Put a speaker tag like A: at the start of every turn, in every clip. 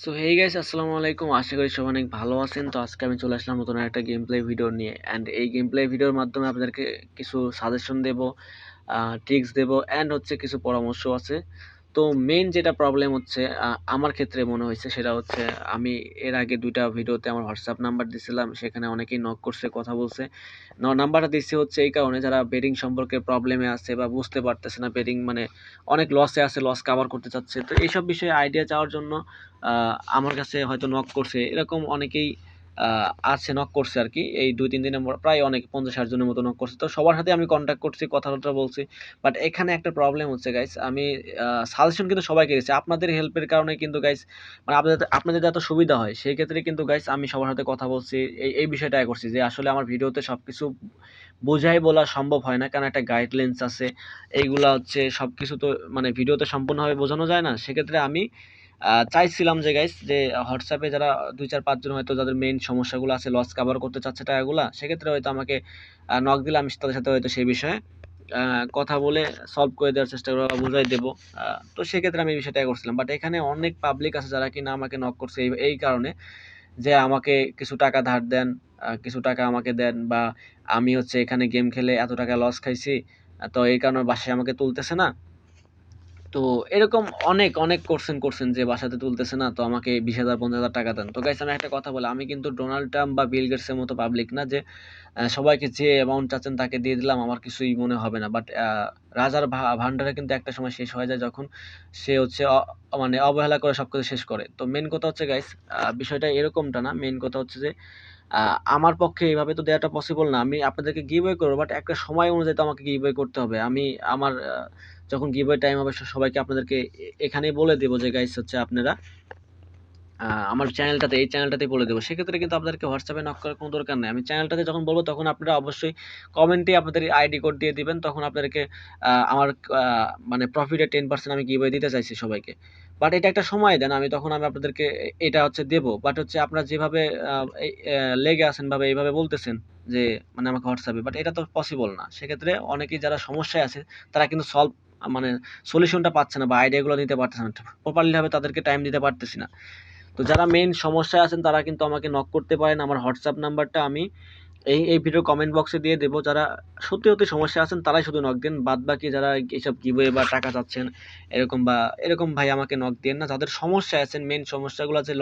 A: So hey guys, আসসালামু আলাইকুম। আশা করি সবাই অনেক ভালো আছেন। তো আজকে আমি চলে আসলাম নতুন একটা গেম প্লে ভিডিও নিয়ে। অ্যান্ড এই গেম প্লে ভিডিওর মাধ্যমে আপনাদেরকে কিছু সাজেশন দেব, ট্রিক্স দেব, অ্যান্ড হচ্ছে কিছু পরামর্শ আছে। তো মেইন যেটা প্রবলেম হচ্ছে, আমার ক্ষেত্রে মনে হয়েছে সেটা হচ্ছে, আমি এর আগে ২টা ভিডিওতে আমার হোয়াটসঅ্যাপ নাম্বার দিছিলাম। সেখানে অনেকেই নক করছে, কথা বলছে। নাম্বারটা দিচ্ছি হচ্ছে এই কারণে, যারা বেটিং সম্পর্কে প্রবলেমে আছে বা বুঝতে পারতেছে না, বেটিং মানে অনেক লসে আছে, লস কাভার করতে চাচ্ছে। তো এইসব বিষয়ে আইডিয়া চাওয়ার জন্য আমার কাছে হয়তো নক করছে, এরকম অনেকেই আছে, নক করছে আর কি। এই ২-৩ দিনে প্রায় অনেক ৫০-৬০ জনের মতো নক করছে। তো সবার সাথে আমি কনট্যাক্ট করছি, কথাবার্তা বলছি। বাট এখানে একটা প্রবলেম হচ্ছে গাইস, আমি সাজেশন কিন্তু সবাইকে দিচ্ছি। আপনাদের হেল্পের কারণে কিন্তু গাইস, মানে আপনাদের যাতে সুবিধা হয় সেই ক্ষেত্রে কিন্তু গাইস আমি সবার সাথে কথা বলছি। এই বিষয়টা করছি যে আসলে আমার ভিডিওতে সবকিছু বোঝাই বলা সম্ভব হয় না, কারণ একটা গাইডলাইন্স আছে। এইগুলা হচ্ছে সবকিছু তো মানে ভিডিওতে সম্পূর্ণভাবে বোঝানো যায় না। সেক্ষেত্রে আমি চাইছিলাম যে গাইস, যে হোয়াটসঅ্যাপে যারা ২-৪-৫ জন হয়তো যাদের মেইন সমস্যাগুলো আছে, লস কাভার করতে চাচ্ছে টাকাগুলা, সেক্ষেত্রে হয়তো আমাকে নক দিলে আমি তাদের সাথে হয়তো সেই বিষয়ে কথা বলে সলভ করে দেওয়ার চেষ্টা করবো বা বুঝাই দেবো। তো সেক্ষেত্রে আমি এই বিষয়টা করছিলাম। বাট এখানে অনেক পাবলিক আছে যারা কিনা আমাকে নক করছে এই কারণে, যে আমাকে কিছু টাকা ধার দেন, কিছু টাকা আমাকে দেন, বা আমি হচ্ছে এখানে গেম খেলে এত টাকা লস খাইছি, তো এই কারণে বাসায় আমাকে তুলতেছে না। তো এরকম অনেক করছেন যে বাসাতে তুলতেছে না, তো আমাকে ২০,০০০ ৫০,০০০ টাকা দেন। তো গাইস আমি একটা কথা বলি, আমি কিন্তু ডোনাল্ড ট্রাম্প বা বিল গেটসের মতো পাবলিক না, যে সবাইকে যে অ্যামাউন্ট চাচ্ছেন তাকে দিয়ে দিলাম, আমার কিছুই মনে হবে না। বাট রাজার ভান্ডারে কিন্তু একটা সময় শেষ হয়ে যায়, যখন সে হচ্ছে মানে অবহেলা করে সবকিছু শেষ করে। তো মেইন কথা হচ্ছে গাইস, বিষয়টা এরকমটা না। মেইন কথা হচ্ছে যে আমার পক্ষে এভাবে তো দেওয়াটা পসিবল না। আমি আপনাদেরকে গিভওয়ে করব, বাট একটা সময় অনুযায়ী তো আমাকে গিভওয়ে করতে হবে। আমি আমার যখন গিভওয়ে টাইম হবে সবাইকে আপনাদেরকে এখানেই বলে দেব যে গাইস হচ্ছে আপনারা আমার চ্যানেলটাতে, এই চ্যানেলটাতেই বলে দেব। সেক্ষেত্রে কিন্তু আপনাদেরকে হোয়াটসঅ্যাপে নক করার কোনো দরকার নাই। আমি চ্যানেলটাতে যখন বলব তখন আপনারা অবশ্যই কমেন্টে আপনাদের আইডি কোড দিয়ে দিবেন। তখন আপনাদেরকে আমার আ মানে প্রফিটের 10% আমি গিভওয়ে দিতে চাইছি সবাইকে। বাট এটা একটা সময় দেন। আমি আপনাদেরকে এটা হচ্ছে দেব। বাট হচ্ছে আপনারা যেভাবে আ এই লেগে আছেন বা এইভাবে বলতেছেন যে মানে আমাকে হোয়াটসঅ্যাপে, বাট এটা তো পসিবল না। সেক্ষেত্রে অনেকেই যারা সমস্যায় আছে তারা কিন্তু মানে সলিউশনটা পাচ্ছে না বা আইডিয়াগুলো নিতে পারতেছে না। প্রপারলি ভাবে তাদেরকে টাইম দিতে পারতেছি না। তো যারা মেইন সমস্যায় আছেন তারা কিন্তু আমাকে নক করতে পারেন। আমার হোয়াটসঅ্যাপ নাম্বারটা আমি এই ভিডিওর কমেন্ট বক্সে দিয়ে দেব। যারা সত্যি সমস্যায় আছেন তারাই শুধু নক দিন। বাদবাকি যারা এইসব গিভওয়ে বা টাকা চাচ্ছেন এরকম ভাই আমাকে নক দিয়েন না। যাদের সমস্যায় আছেন, মেইন সমস্যাগুলো আছে,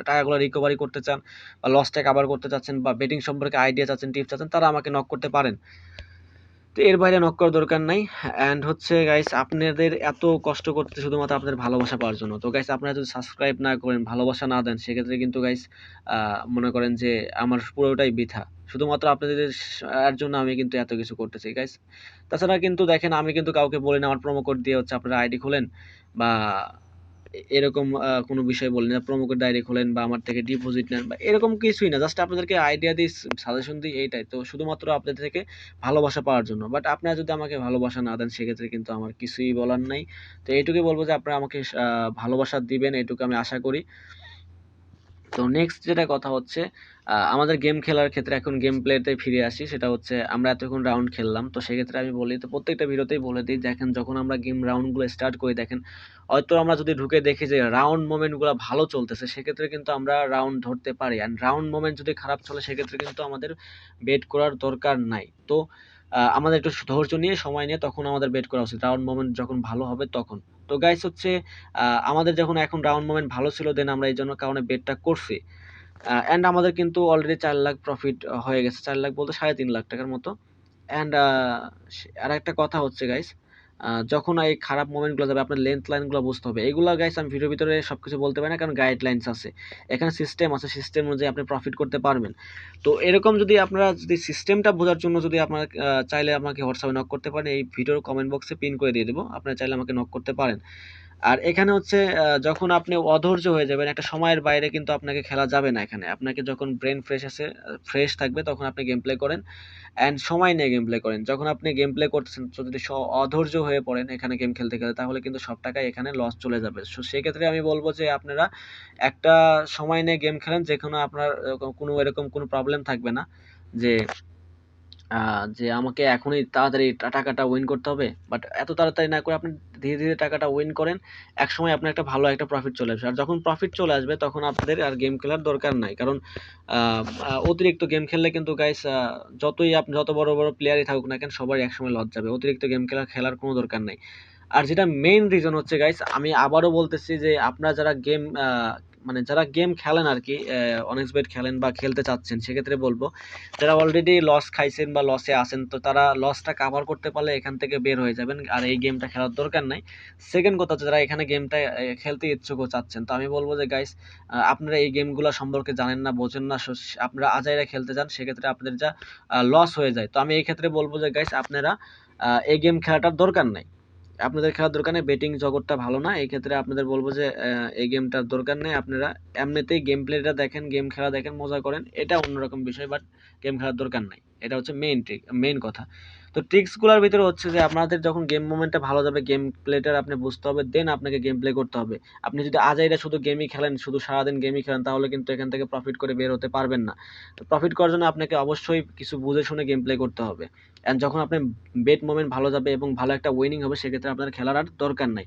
A: টাকাগুলো রিকভারি করতে চান বা লসটা কাভার করতে চাচ্ছেন বা বেটিং সম্পর্কে আইডিয়া চাচ্ছেন, টিপস চাচ্ছেন, তারা আমাকে নক করতে পারেন। তো এর বাইরে নক করার দরকার নাই। অ্যান্ড হচ্ছে গাইস, আপনাদের এত কষ্ট করতে শুধুমাত্র আপনাদের ভালোবাসা পাওয়ার জন্য। তো গাইস আপনারা যদি সাবস্ক্রাইব না করেন, ভালোবাসা না দেন, সেক্ষেত্রে কিন্তু গাইস মনে করেন যে আমার পুরোটাই বৃথা। শুধুমাত্র আপনাদের এর জন্য আমি কিন্তু এত কিছু করতেছি গাইস। তাছাড়া কিন্তু দেখেন, আমি কিন্তু কাউকে বলি না আমার প্রোমো কোড দিয়ে হচ্ছে আপনারা আইডি খোলেন, বা এরকম কোনো বিষয় বলি না। প্রোমো কোড ডাইরেক্ট খোলেন বা আমার থেকে ডিপোজিট নেন বা এরকম কিছুই না। জাস্ট আপনাদেরকে আইডিয়া দিই, সাজেশন দিই, এইটাই। তো শুধুমাত্র আপনাদের থেকে ভালোবাসা পাওয়ার জন্য। বাট আপনারা যদি আমাকে ভালোবাসা না দেন, সেক্ষেত্রে কিন্তু আমার কিছুই বলার নাই। তো এইটুকুই বলব যে আপনারা আমাকে ভালোবাসা দিবেন, এইটুকু আমি আশা করি। তো নেক্সট যেটা কথা হচ্ছে, আমাদের গেম খেলার ক্ষেত্রে এখন গেম প্লেতে ফিরে আসি। সেটা হচ্ছে আমরা এতক্ষণ রাউন্ড খেললাম। তো সেক্ষেত্রে আমি বলি, তো প্রত্যেকটা ভিডিওতেই বলে দিই, দেখেন যখন আমরা গেম রাউন্ডগুলো স্টার্ট করি, দেখেন হয়তো আমরা যদি ঢুকে দেখি যে রাউন্ড মোমেন্টগুলো ভালো চলতেছে, সেক্ষেত্রে কিন্তু আমরা রাউন্ড ধরতে পারি। অ্যান্ড রাউন্ড মোমেন্ট যদি খারাপ চলে, সেক্ষেত্রে কিন্তু আমাদের বেট করার দরকার নাই। তো আমাদের একটু ধৈর্য নিয়ে, সময় নিয়ে তখন আমাদের বেট করা উচিত। রাউন্ড মোমেন্ট যখন ভালো হবে তখন। তো গাইস হচ্ছে আমাদের যখন এখন রাউন্ড মোমেন্ট ভালো ছিল, দেন আমরা এইজন্য কারণে বেটটা করছি। অ্যান্ড আমাদের কিন্তু অলরেডি ৪,০০,০০০ প্রফিট হয়ে গেছে। ৪,০০,০০০ বলতে ৳৩,৫০,০০০ মতো। অ্যান্ড আরেকটা কথা হচ্ছে গাইস, যখন এই খারাপ মোমেন্ট গুলো যাবে, আপনার লেন্থ লাইন গুলো বুঝতে হবে। এগুলা গাইস আমি ভিডিওর ভিতরে সবকিছু বলতে পারি না, কারণ গাইডলাইনস আছে। এখানে সিস্টেম আছে, সিস্টেম অনুযায়ী আপনি প্রফিট করতে পারবেন। তো এরকম যদি আপনারা যদি সিস্টেমটা বোঝার জন্য যদি আপনারা চাইলে আমাকে হোয়াটসঅ্যাপে নক করতে পারেন। এই ভিডিওর কমেন্ট বক্সে পিন করে দিয়ে দেব। আপনারা চাইলে আমাকে নক করতে পারেন। আর এখানে হচ্ছে যখন আপনি অধৈর্য হয়ে যাবেন, একটা সময়ের বাইরে কিন্তু আপনাকে খেলা যাবে না এখানে। আপনাকে যখন ব্রেইন ফ্রেশ থাকবে, তখন আপনি গেম প্লে করেন। অ্যান্ড সময় নিয়ে গেম প্লে করেন। যখন আপনি গেম প্লে করতেছেন, তো যদি অধৈর্য হয়ে পড়েন এখানে গেম খেলতে, তাহলে কিন্তু সব টাকাই এখানে লস চলে যাবে। সো সেক্ষেত্রে আমি বলব যে আপনারা একটা সময় নিয়ে গেম খেলেন, যেখানে আপনার কোনো এরকম কোনো প্রবলেম থাকবে না, যে যে আমাকে এখনই তাড়াতাড়ি টাকাটা উইন করতে হবে। বাট এত তাড়াতাড়ি না করে আপনি ধীরে, ধীরে টাকাটা উইন করেন। একসময় আপনার একটা ভালো একটা প্রফিট চলে আসবে। আর যখন প্রফিট চলে আসবে তখন আপনাদের আর গেম খেলার দরকার নাই। কারণ আ আ অতিরিক্ত গেম খেললে কিন্তু গাইস যতই আপনি যত বড়, বড় প্লেয়ারই থাকুক না কেন সবারই একসময় লস যাবে। অতিরিক্ত গেম খেলার কোনো দরকার নাই। আর যেটা মেইন রিজন হচ্ছে গাইস, আমি আবারও বলতেছি যে আপনারা যারা গেম মানে যারা গেম খেলেন আরকি, অনেক্সবেট খেলেন বা খেলতে চাচ্ছেন, সেক্ষেত্রে বলব যারা অলরেডি লস খাইছেন বা লসে আছেন, তো তারা লসটা কাভার করতে পারলে এখান থেকে বের হয়ে যাবেন। আর এই গেমটা খেলার দরকার নাই। সেকেন্ড কথা হচ্ছে যারা এখানে গেমটা খেলতে ইচ্ছুক ও চাচ্ছেন, তো আমি বলব যে গাইস, আপনারা এই গেমগুলা সম্পর্কে জানেন না, বোঝেন না, আপনারা আজাইরা খেলতে যান, সেক্ষেত্রে আপনাদের যা লস হয়ে যায়। তো আমি এই ক্ষেত্রে বলব যে গাইস, আপনারা এই গেম খেলাটার দরকার নাই। আপনাদের খেলার দরকার নেই। বেটিং জগৎটা ভালো না। এই ক্ষেত্রে আপনাদের বলব যে এই গেমটার দরকার নেই। আপনারা এমনিতেই গেম প্লেটা দেখেন, গেম খেলা দেখেন, মজা করেন। এটা অন্যরকম বিষয়, বাট গেম খেলার দরকার নাই। এটা হচ্ছে মেইন কথা। তো ট্রিক্স গুলার ভিতরে হচ্ছে যে আপনাদের যখন গেম মোমেন্টটা ভালো যাবে, গেম প্লেটা আপনি বুঝতে হবে, দেন আপনাকে গেম প্লে করতে হবে। আপনি যদি আজাইরা শুধু গেমই খেলেন, শুধু সারাদিন গেমই খেলেন, তাহলে কিন্তু এখান থেকে প্রফিট করে বের হতে পারবেন না। তো প্রফিট করার জন্য আপনাকে অবশ্যই কিছু বুঝে শুনে গেম প্লে করতে হবে। অ্যান্ড যখন আপনার বেট মোমেন্ট ভালো যাবে এবং ভালো একটা উইনিং হবে, সেক্ষেত্রে আপনার খেলার আর দরকার নাই।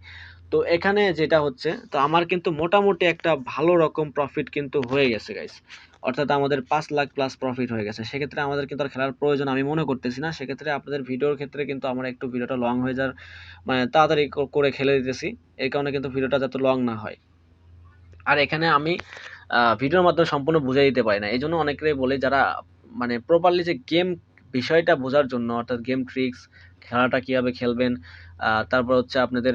A: তো এখানে যেটা হচ্ছে, তো আমার কিন্তু মোটামুটি একটা ভালো রকম প্রফিট কিন্তু হয়ে গেছে গাইস। অর্থাৎ আমাদের 5 লাখ প্লাস প্রফিট হয়ে গেছে। সেক্ষেত্রে আমাদের কিন্তু আর খেলার প্রয়োজন আমি মনে করতেছি না। সেক্ষেত্রে আপনাদের ভিডিওর ক্ষেত্রে কিন্তু আমরা একটু ভিডিওটা লং হয়ে যাওয়ার, মানে তাড়াতাড়ি করে খেলে দিতেছি। এই কারণে কিন্তু ভিডিওটা যাতে লং না হয়। আর এখানে আমি ভিডিওর মাধ্যমে সম্পূর্ণ বুঝাই দিতে পারি না। এইজন্য অনেকেরই বলি, যারা মানে প্রপারলি যে গেম বিষয়টা বোঝার জন্য, অর্থাৎ গেম ট্রিক্স, খেলাটা কিভাবে খেলবেন, তারপর হচ্ছে আপনাদের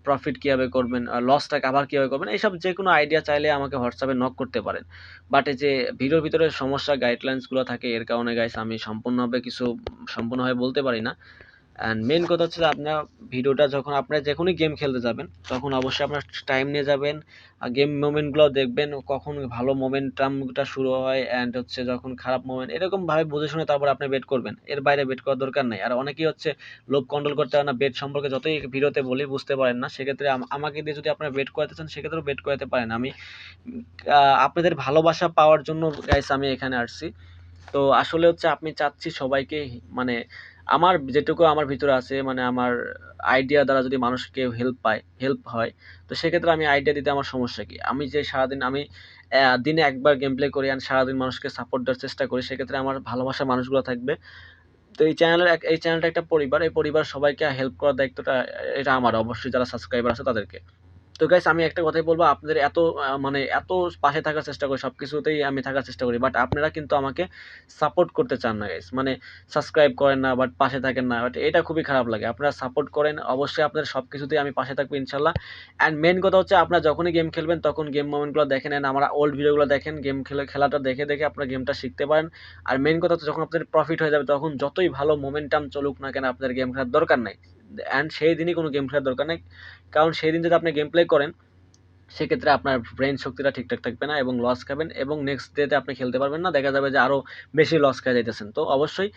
A: প্রফিট কিভাবে করবেন, লসটা কাভার কিভাবে করবেন, এইসব যেকোনো আইডিয়া চাইলে আমাকে হোয়াটসঅ্যাপে নক করতে পারেন। বাট এই যে ভিডিওর ভিতরে সমস্যা গাইডলাইনস গুলো থাকে, এর কারণে গাইস আমি সম্পূর্ণভাবে বলতে পারি না। অ্যান্ড মেইন কথা হচ্ছে যে আপনার ভিডিওটা যখন আপনারা যখনই গেম খেলতে যাবেন, তখন অবশ্যই আপনার টাইম নিয়ে যাবেন। গেম মোমেন্টগুলো দেখবেন, কখন ভালো মোমেন্টামটা শুরু হয় অ্যান্ড হচ্ছে যখন খারাপ মোমেন্ট, এরকমভাবে বুঝে শুনে তারপর আপনি বেট করবেন। এর বাইরে বেট করার দরকার নাই। আর অনেকেই হচ্ছে লোভ কন্ট্রোল করতে পারে না, বেট সম্পর্কে যতই ভিডিওতে বলি বুঝতে পারেন না। সেক্ষেত্রে আমাকে দিয়ে যদি আপনারা বেট করাতে চান, সেক্ষেত্রেও বেট করাতে পারেন। আমি আপনাদের ভালোবাসা পাওয়ার জন্য গাইস আমি এখানে আসছি। তো আসলে হচ্ছে আমি চাচ্ছি সবাইকে, মানে আমার যেটুকু আমার ভিতরে আছে, মানে আমার আইডিয়া দ্বারা যদি মানুষকে হেল্প হয়, তো সেক্ষেত্রে আমি আইডিয়া দিতে আমার সমস্যা কি? আমি যে সারাদিন আমি দিনে একবার গেম প্লে করি and সারাদিন মানুষকে সাপোর্ট দেওয়ার চেষ্টা করি, সেক্ষেত্রে আমার ভালোবাসার মানুষগুলো থাকবে। তো এই চ্যানেলটা একটা পরিবার। এই পরিবার সবাইকে হেল্প করার দায়িত্বটা এটা আমার, অবশ্যই যারা সাবস্ক্রাইবার আছে তাদেরকে। তো গাইস আমি একটা কথাই বলবো, আপনাদের এত মানে এত পাশে থাকার চেষ্টা করি, সবকিছুতেই আমি থাকার চেষ্টা করি, বাট আপনারা কিন্তু আমাকে সাপোর্ট করতে চান না গাইস। মানে সাবস্ক্রাইব করেন না, বাট পাশে থাকেন না, বাট এটা খুবই খারাপ লাগে। আপনারা সাপোর্ট করেন, অবশ্যই আপনাদের সবকিছুতেই আমি পাশে থাকবো ইনশাল্লাহ। অ্যান্ড মেন কথা হচ্ছে, আপনারা যখনই গেম খেলবেন তখন গেম মোমেন্টগুলো দেখে নেন, আমার ওল্ড ভিডিওগুলো দেখেন, খেলাটা দেখে দেখে আপনারা গেমটা শিখতে পারেন। আর মেন কথা হচ্ছে, যখন আপনাদের প্রফিট হয়ে যাবে, তখন যতই ভালো মোমেন্টাম চলুক না কেন, আপনাদের গেম খেলার দরকার নাই। অ্যান্ড সেই দিনই কোনো গেম খেলার দরকার নেই। কারণ সেই দিন যদি আপনি গেম প্লে করেন, সেক্ষেত্রে আপনার ব্রেইন শক্তিটা ঠিকঠাক থাকবে না এবং লস খাবেন এবং নেক্সট ডেতে আপনি খেলতে পারবেন না। দেখা যাবে যে আরো বেশি লস খেয়ে যাইতেছেন। তো অবশ্যই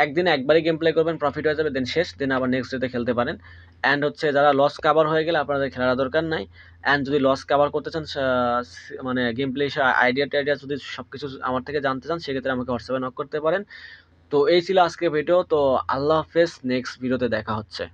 A: একদিনে একবারই গেম প্লে করবেন, প্রফিট হয়ে যাবে, দেন শেষ। দেন আবার নেক্সট ডেতে খেলতে পারেন। অ্যান্ড হচ্ছে যারা লস কাভার হয়ে গেলে আপনাদের খেলার দরকার নাই। অ্যান্ড যদি লস কাভার করতে চান, মানে গেম প্লে আইডিয়া যদি সবকিছু আমার থেকে জানতে চান, সেক্ষেত্রে আমাকে হোয়াটসঅ্যাপে নক করতে পারেন। তো এই ছিল আজকের ভিডিও। তো আল্লাহ হাফেজ, নেক্সট ভিডিওতে দেখা হচ্ছে।